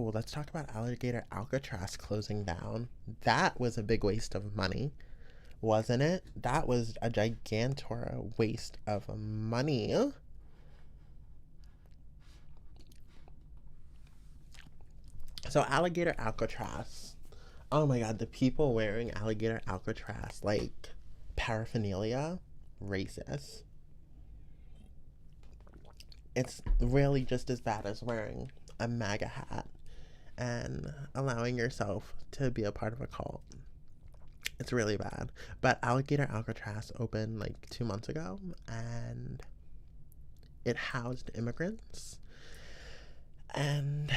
Well, let's talk about Alligator Alcatraz closing down. That was a big waste of money, wasn't it? That was a gigantor waste of money. So, Alligator Alcatraz. Oh my god, the people wearing Alligator Alcatraz, like paraphernalia, racist. It's really just as bad as wearing a MAGA hat and allowing yourself to be a part of a cult. It's really bad. But Alligator Alcatraz opened like 2 months ago, and it housed immigrants. And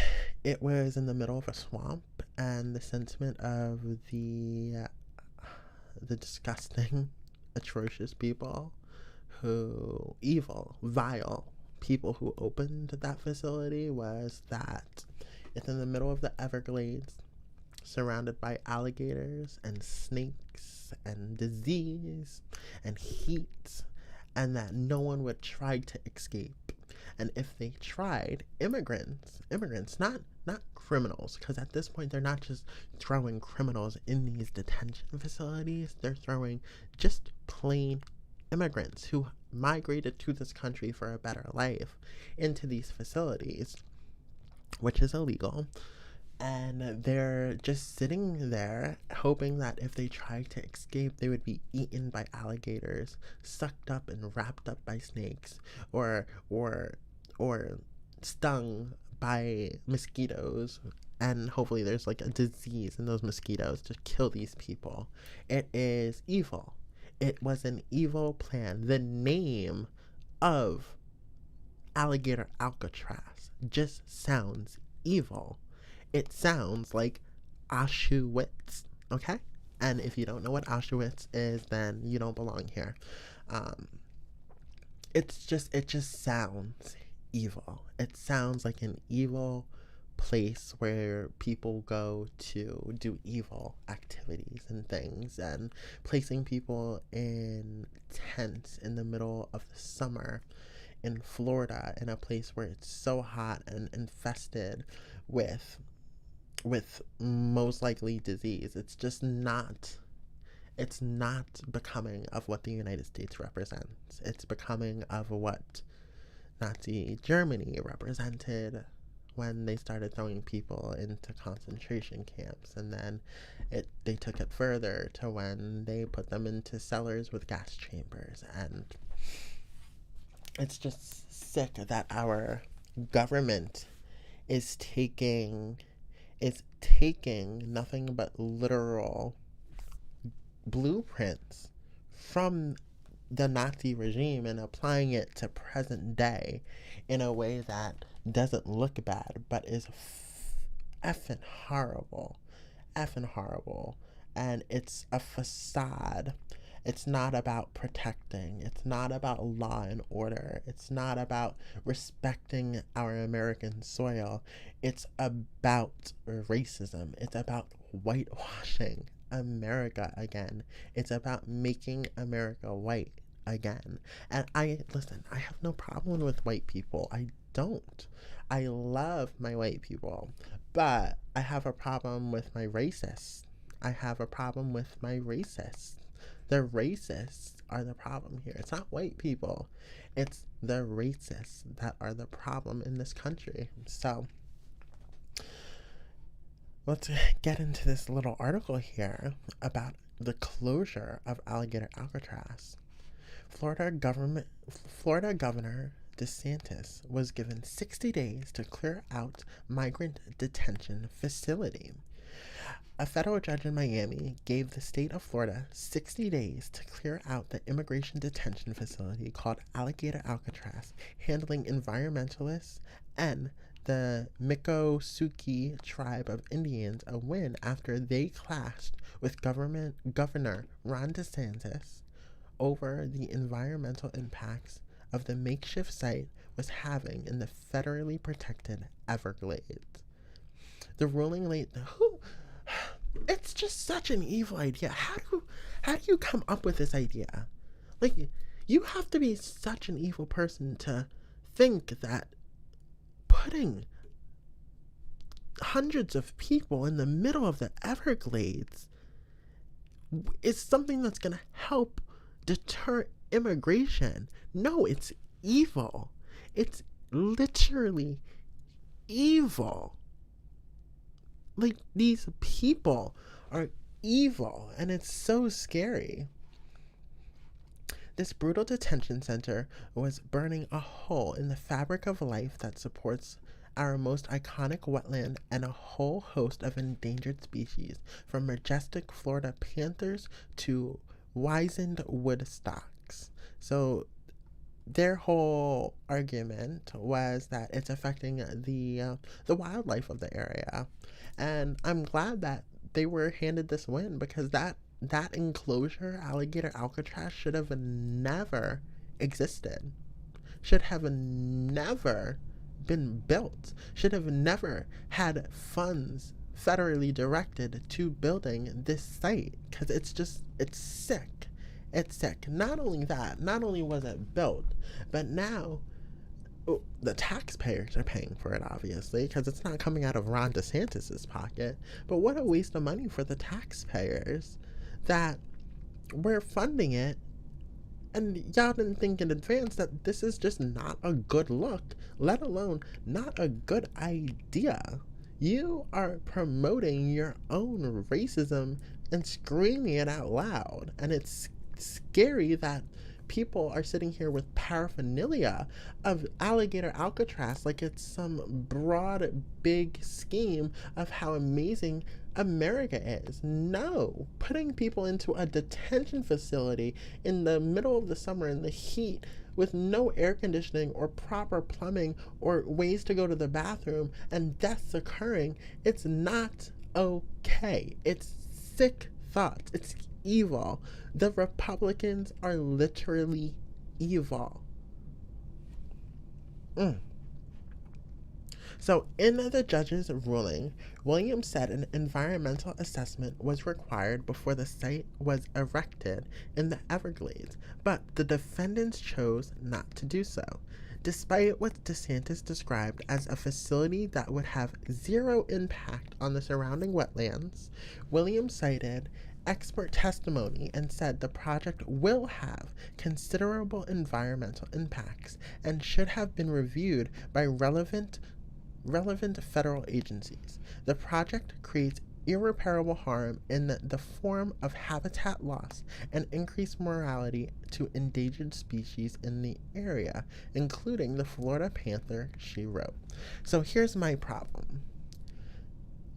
it was in the middle of a swamp, and the sentiment of the disgusting, atrocious people who, evil, vile people who opened that facility was that it's in the middle of the Everglades, surrounded by alligators and snakes and disease and heat, and that no one would try to escape. And if they tried, immigrants, not criminals, because at this point they're not just throwing criminals in these detention facilities, they're throwing just plain immigrants who migrated to this country for a better life into these facilities, which is illegal. And they're just sitting there hoping that if they tried to escape, they would be eaten by alligators, sucked up and wrapped up by snakes, or stung by mosquitoes. And hopefully there's like a disease in those mosquitoes to kill these people. It is evil. It was an evil plan. The name of Alligator Alcatraz just sounds evil. It sounds like Auschwitz, okay? And if you don't know what Auschwitz is, then you don't belong here. It just sounds evil. It sounds like an evil place where people go to do evil activities and things, and placing people in tents in the middle of the summer in Florida, in a place where it's so hot and infested with most likely disease. It's not becoming of what the United States represents. It's becoming of what Nazi Germany represented when they started throwing people into concentration camps, and then they took it further to when they put them into cellars with gas chambers. And it's just sick that our government is taking nothing but literal blueprints from the Nazi regime and applying it to present day in a way that doesn't look bad but is effing horrible. And it's a facade. It's not about protecting. It's not about law and order. It's not about respecting our American soil. It's about racism. It's about whitewashing America again. It's about making America white again. And I have no problem with white people. I don't. I love my white people. But I have a problem with my racists. I have a problem with my racists. The racists are the problem here. It's not white people. It's the racists that are the problem in this country. So let's get into this little article here about the closure of Alligator Alcatraz. Florida Governor DeSantis was given 60 days to clear out migrant detention facility. A federal judge in Miami gave the state of Florida 60 days to clear out the immigration detention facility called Alligator Alcatraz, handling environmentalists and the Miccosukee tribe of Indians a win after they clashed with Governor Ron DeSantis over the environmental impacts of the makeshift site was having in the federally protected Everglades. The ruling it's just such an evil idea. How do you come up with this idea? Like, you have to be such an evil person to think that putting hundreds of people in the middle of the Everglades is something that's going to help deter immigration. No, it's evil. It's literally evil. Like, these people are evil, and it's so scary. This brutal detention center was burning a hole in the fabric of life that supports our most iconic wetland and a whole host of endangered species, from majestic Florida panthers to wizened wood stocks. So their whole argument was that it's affecting the wildlife of the area, and I'm glad that they were handed this win, because that enclosure, Alligator Alcatraz, should have never existed, should have never been built, should have never had funds federally directed to building this site, because it's sick. It's sick. Not only that, not only was it built, but now the taxpayers are paying for it, obviously, because it's not coming out of Ron DeSantis's pocket. But what a waste of money for the taxpayers that we're funding it, and y'all didn't think in advance that this is just not a good look, let alone not a good idea. You are promoting your own racism and screaming it out loud, and it's scary that people are sitting here with paraphernalia of Alligator Alcatraz like it's some broad, big scheme of how amazing America is. No, putting people into a detention facility in the middle of the summer in the heat with no air conditioning or proper plumbing or ways to go to the bathroom and deaths occurring, it's not okay. It's sick thoughts. It's evil. The Republicans are literally evil. So in the judge's ruling, Williams said an environmental assessment was required before the site was erected in the Everglades, but the defendants chose not to do so. Despite what DeSantis described as a facility that would have zero impact on the surrounding wetlands, Williams cited expert testimony and said the project will have considerable environmental impacts and should have been reviewed by relevant federal agencies. The project creates irreparable harm in the form of habitat loss and increased mortality to endangered species in the area, including the Florida panther, she wrote. So here's my problem.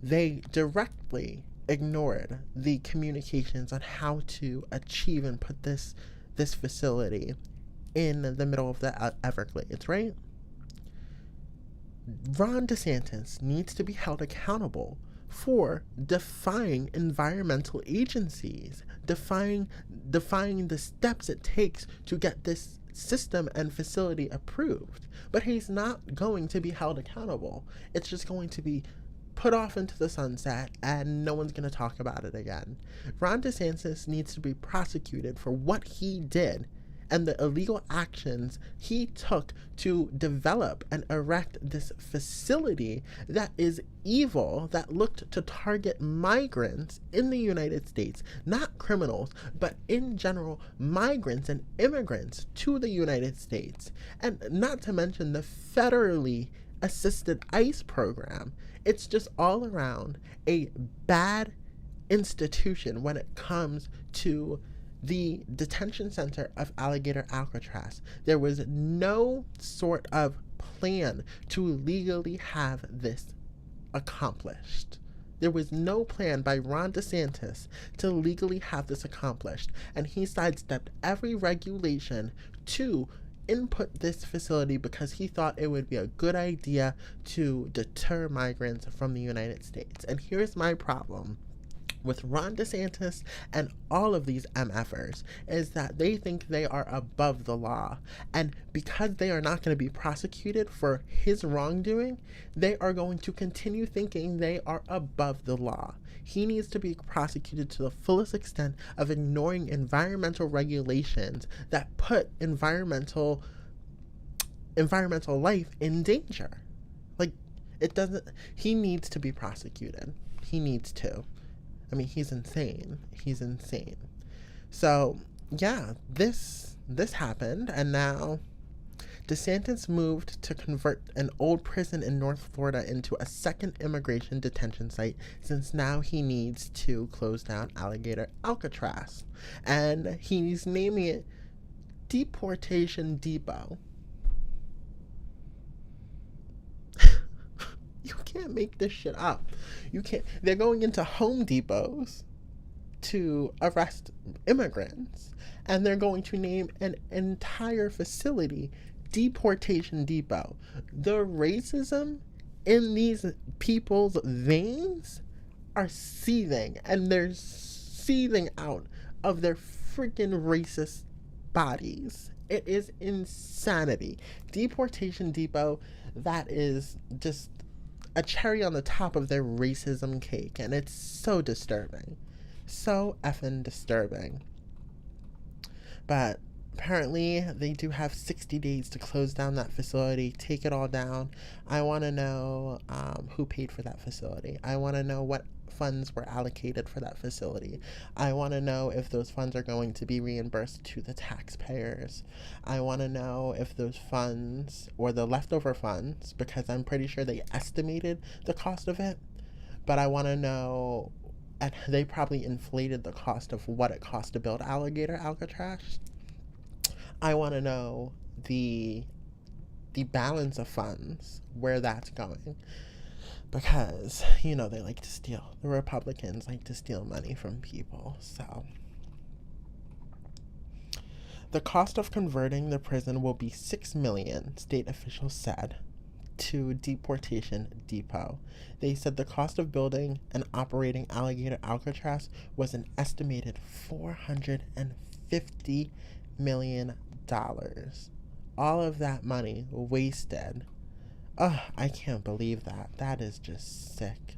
They directly ignored the communications on how to achieve and put this facility in the middle of the Everglades, right? Ron DeSantis needs to be held accountable for defying environmental agencies, defying the steps it takes to get this system and facility approved. But he's not going to be held accountable. It's just going to be put off into the sunset and no one's going to talk about it again. Ron DeSantis needs to be prosecuted for what he did and the illegal actions he took to develop and erect this facility that is evil, that looked to target migrants in the United States, not criminals, but in general, migrants and immigrants to the United States. And not to mention the federally assisted ICE program. It's just all around a bad institution when it comes to the detention center of Alligator Alcatraz. There was no sort of plan to legally have this accomplished. There was no plan by Ron DeSantis to legally have this accomplished, and he sidestepped every regulation to input this facility because he thought it would be a good idea to deter migrants from the United States. And here's my problem with Ron DeSantis and all of these MFers is that they think they are above the law. And because they are not going to be prosecuted for his wrongdoing, they are going to continue thinking they are above the law. He needs to be prosecuted to the fullest extent of ignoring environmental regulations that put environmental life in danger. Like, It doesn't, he needs to be prosecuted. He needs to. I mean, he's insane. He's insane. So, yeah, this happened, and now DeSantis moved to convert an old prison in North Florida into a second immigration detention site, since now he needs to close down Alligator Alcatraz. And he's naming it Deportation Depot. You can't make this shit up. You can't. They're going into Home Depots to arrest immigrants, and they're going to name an entire facility Deportation Depot. The racism in these people's veins are seething, and they're seething out of their freaking racist bodies. It is insanity. Deportation Depot, that is just a cherry on the top of their racism cake, and it's so disturbing. So effing disturbing. But apparently they do have 60 days to close down that facility, take it all down. I want to know who paid for that facility. I want to know what funds were allocated for that facility. I want to know if those funds are going to be reimbursed to the taxpayers. I want to know if those funds, or the leftover funds, because I'm pretty sure they estimated the cost of it, but I want to know, and they probably inflated the cost of what it cost to build Alligator Alcatraz. I want to know the balance of funds, where that's going. Because, they like to steal. The Republicans like to steal money from people. So, the cost of converting the prison will be $6 million, state officials said, to Deportation Depot. They said the cost of building and operating Alligator Alcatraz was an estimated $450 million. All of that money wasted. Oh, I can't believe that. That is just sick.